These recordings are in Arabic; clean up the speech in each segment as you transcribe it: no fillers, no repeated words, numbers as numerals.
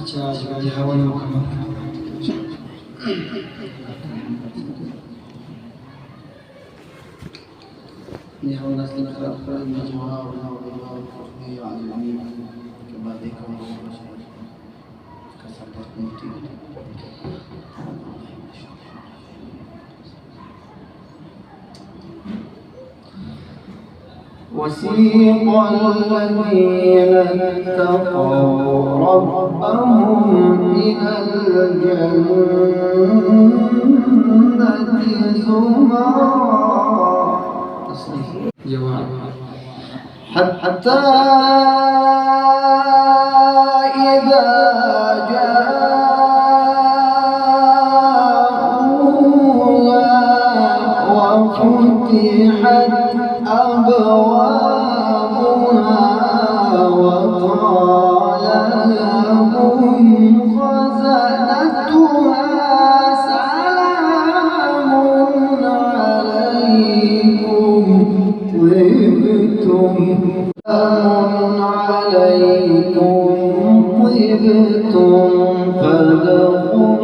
احتياج لهوى وكما نحو نسل الأخرى جوابنا وبالله على العميم كما ذكر الرسول كسبت نوتي وسيق الذين اتقوا ربهم إلى الجنة زمرا حتى إذا جاءوها وفتحت أبوابها وقال لهم خزنتها سلام عليكم طبتم فادخلوها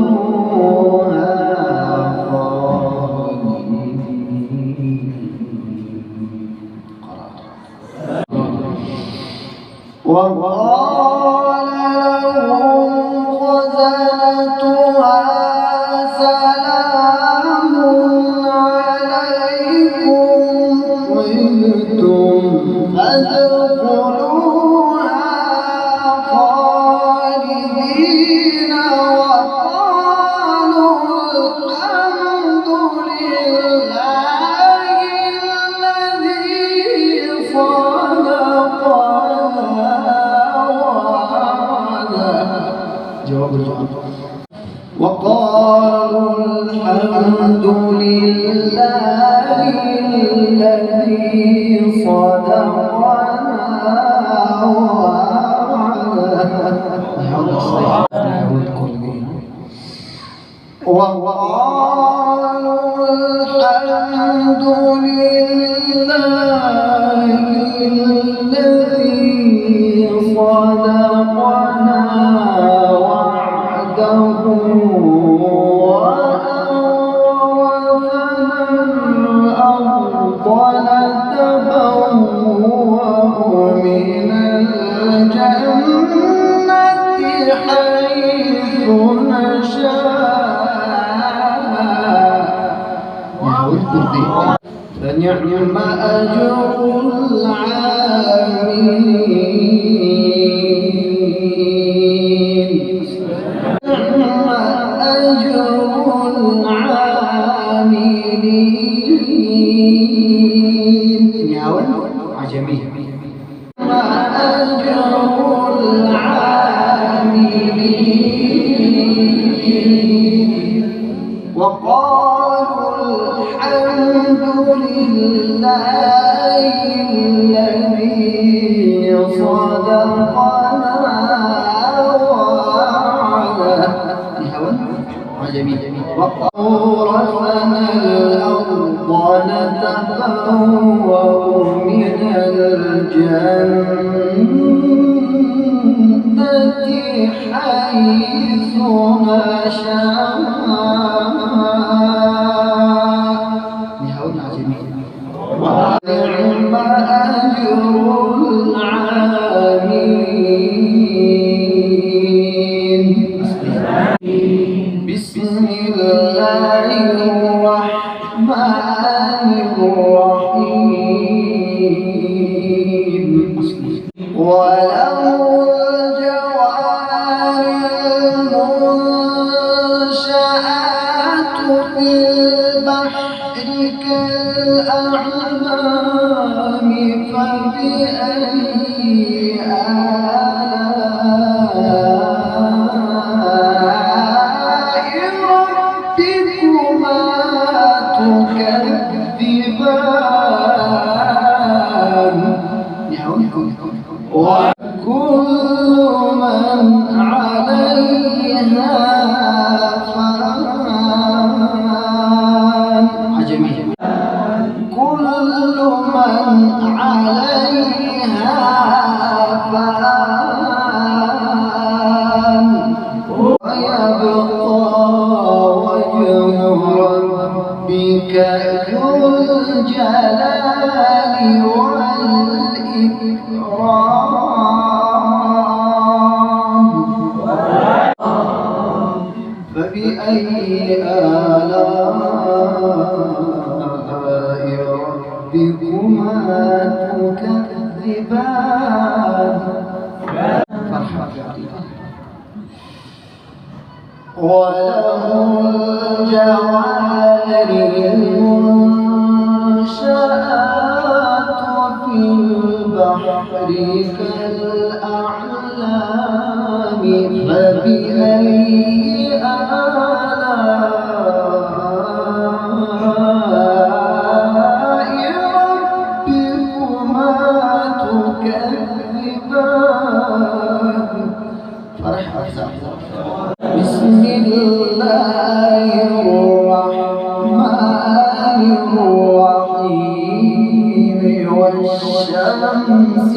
وقال لهم خزنتها سلام عليكم طبتم فادخلوها خالدين وقالوا الحمد لله الذي وقالوا الحمد لله الذي صدقنا وقالوا الحمد لله الذي صدقنا فنعم أجر العاملين نعم أجر العاملين عجمي أجر العاملين وقالوا الحمد لله الذي صدقنا وأورثنا الأرض نتبوأ من الجنة حيث نشاء ونعم أجر العاملين بسم الله الرحمن الرحيم وله الجوار المنشآت في البحر كالأعلام فبأي آلاء ربكما تكذبان وكل من عليها فان عجمي كل من عليها فان الجلال والإكرام فبأي آلاء ربكما تكذبان وله الجوار المنشآت في البحر كالأعلام فبأي آلاء ربكما تكذبان بسم الله الرحمن الرحيم والشمس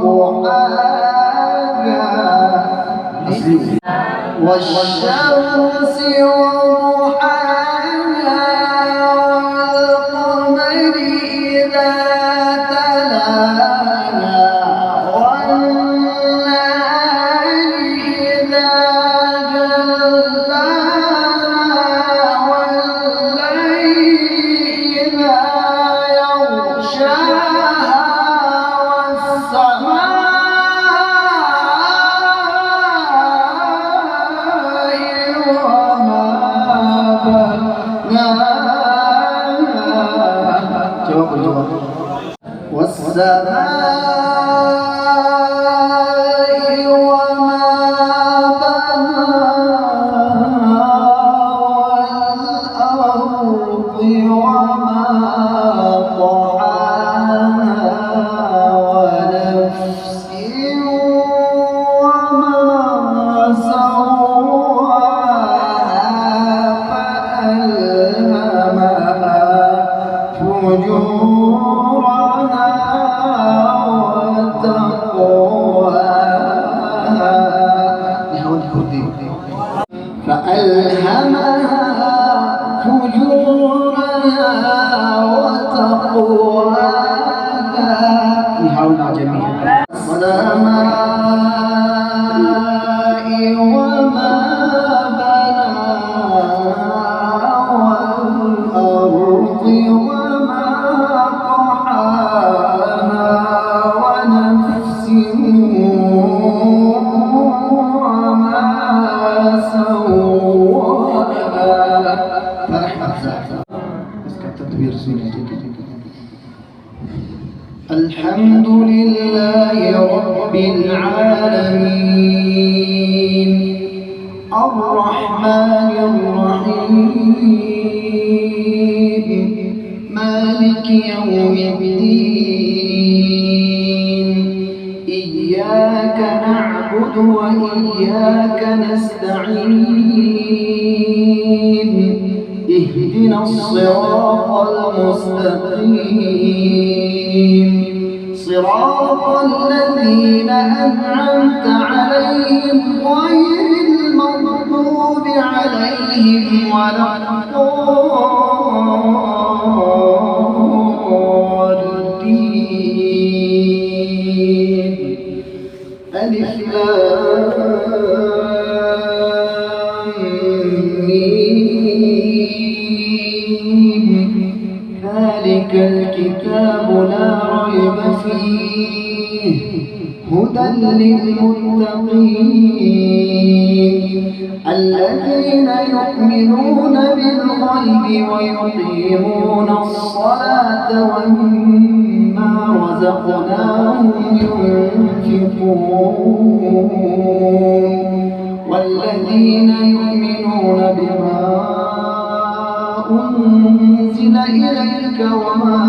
وضحاها والشمس وضحاها والقمر إذا تلاها والنهار إذا جلاها والليل إذا يغشاها والسماء والسماء وما بناها والأرض وما طحاها ونفس وما سواها فألهمها فجورها فألهمها فجورها وتقواها نحاولنا جميعا والسماء وما بناها والأرض وما طحاها ونفس وما سواها الحمد لله رب العالمين الرحمن الرحيم مالك يوم الدين إياك نعبد وإياك نستعين اهدنا الصراط المستقيم صراط الذين أنعمت عليهم غير المغضوب عليهم ولا الضالين ألف لام ميم ذلك الكتاب لا ريب فيه هدى للمتقين الذين يؤمنون بالغيب ويقيمون الصلاة ومما رزقناهم ينفقون والذين يؤمنون بما أنزل إليك وما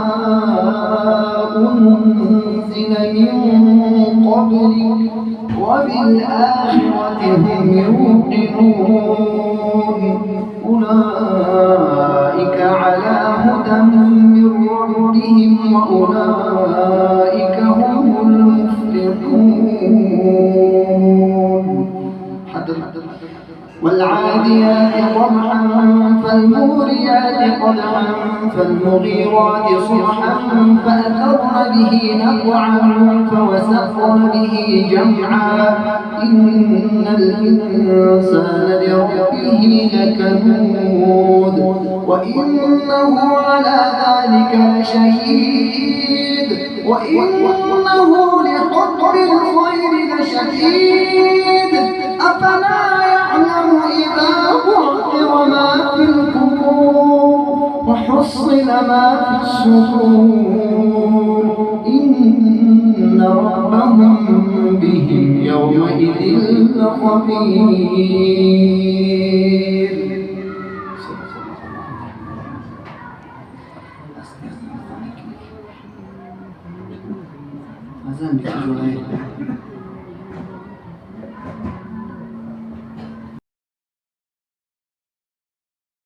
أنزل من قبلك وبالآخرة هم يوقنون أولئك على هدى من ربهم وأولئك هم المفلحون والعاديات ضبحا فالموريات قدحا فالمغيرات صبحا فأثرن به نقعا فوسطن به جمعا إن الإنسان لربه لكنود وإنه على ذلك لشهيد وإنه لحب الخير لشديد أفلا يعلم إذا بعثر ما في القبور وحصل ما في الصدور إن ربهم بهم يومئذ لخبير.